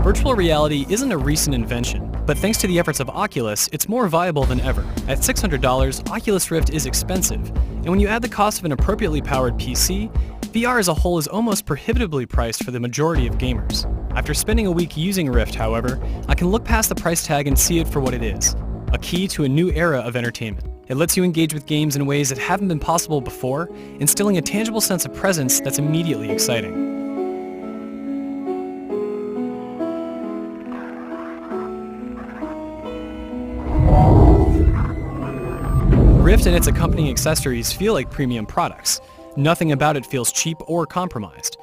Virtual reality isn't a recent invention, but thanks to the efforts of Oculus, it's more viable than ever. At $600, Oculus Rift is expensive, and when you add the cost of an appropriately powered PC, VR as a whole is almost prohibitively priced for the majority of gamers. After spending a week using Rift, however, I can look past the price tag and see it for what it is, a key to a new era of entertainment. It lets you engage with games in ways that haven't been possible before, instilling a tangible sense of presence that's immediately exciting. Rift and its accompanying accessories feel like premium products. Nothing about it feels cheap or compromised.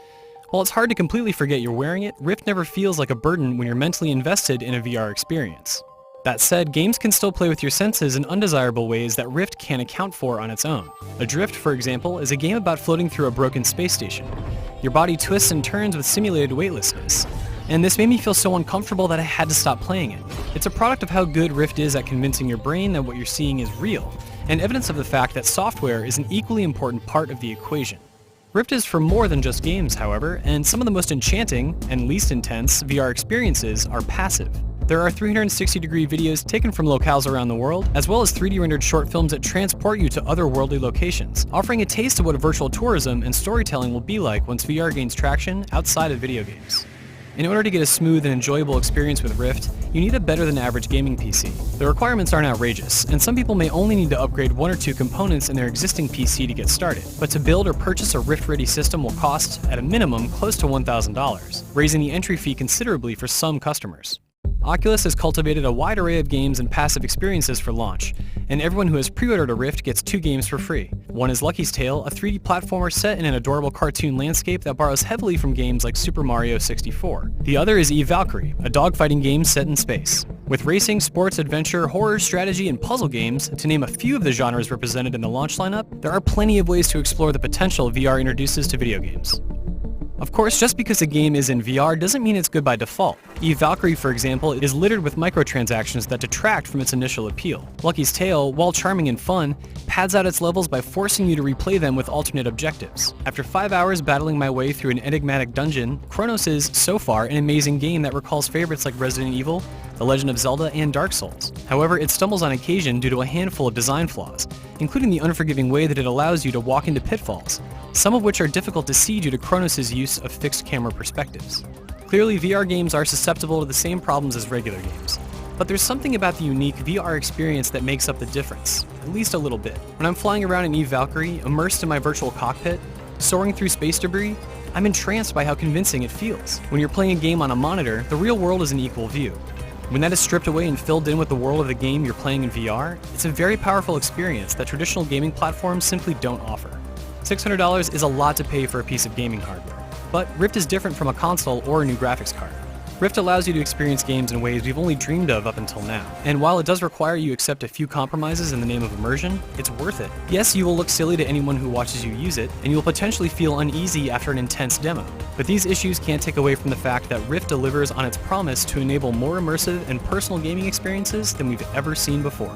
While it's hard to completely forget you're wearing it, Rift never feels like a burden when you're mentally invested in a VR experience. That said, games can still play with your senses in undesirable ways that Rift can't account for on its own. Adrift, for example, is a game about floating through a broken space station. Your body twists and turns with simulated weightlessness. And this made me feel so uncomfortable that I had to stop playing it. It's a product of how good Rift is at convincing your brain that what you're seeing is real, and evidence of the fact that software is an equally important part of the equation. Rift is for more than just games, however, and some of the most enchanting, and least intense, VR experiences are passive. There are 360-degree videos taken from locales around the world, as well as 3D-rendered short films that transport you to otherworldly locations, offering a taste of what virtual tourism and storytelling will be like once VR gains traction outside of video games. In order to get a smooth and enjoyable experience with Rift, you need a better-than-average gaming PC. The requirements aren't outrageous, and some people may only need to upgrade one or two components in their existing PC to get started. But to build or purchase a Rift-ready system will cost, at a minimum, close to $1,000, raising the entry fee considerably for some customers. Oculus has cultivated a wide array of games and passive experiences for launch, and everyone who has pre-ordered a Rift gets 2 games for free. One is Lucky's Tale, a 3D platformer set in an adorable cartoon landscape that borrows heavily from games like Super Mario 64. The other is Eve Valkyrie, a dogfighting game set in space. With racing, sports, adventure, horror, strategy, and puzzle games, to name a few of the genres represented in the launch lineup, there are plenty of ways to explore the potential VR introduces to video games. Of course, just because a game is in VR doesn't mean it's good by default. Eve Valkyrie, for example, is littered with microtransactions that detract from its initial appeal. Lucky's Tale, while charming and fun, pads out its levels by forcing you to replay them with alternate objectives. After 5 hours battling my way through an enigmatic dungeon, Chronos is, so far, an amazing game that recalls favorites like Resident Evil, The Legend of Zelda, and Dark Souls. However, it stumbles on occasion due to a handful of design flaws, including the unforgiving way that it allows you to walk into pitfalls, some of which are difficult to see due to Chronos' use of fixed camera perspectives. Clearly, VR games are susceptible to the same problems as regular games, but there's something about the unique VR experience that makes up the difference, at least a little bit. When I'm flying around in Eve Valkyrie, immersed in my virtual cockpit, soaring through space debris, I'm entranced by how convincing it feels. When you're playing a game on a monitor, the real world is an equal view. When that is stripped away and filled in with the world of the game you're playing in VR, it's a very powerful experience that traditional gaming platforms simply don't offer. $600 is a lot to pay for a piece of gaming hardware, but Rift is different from a console or a new graphics card. Rift allows you to experience games in ways we've only dreamed of up until now, and while it does require you accept a few compromises in the name of immersion, it's worth it. Yes, you will look silly to anyone who watches you use it, and you will potentially feel uneasy after an intense demo, but these issues can't take away from the fact that Rift delivers on its promise to enable more immersive and personal gaming experiences than we've ever seen before.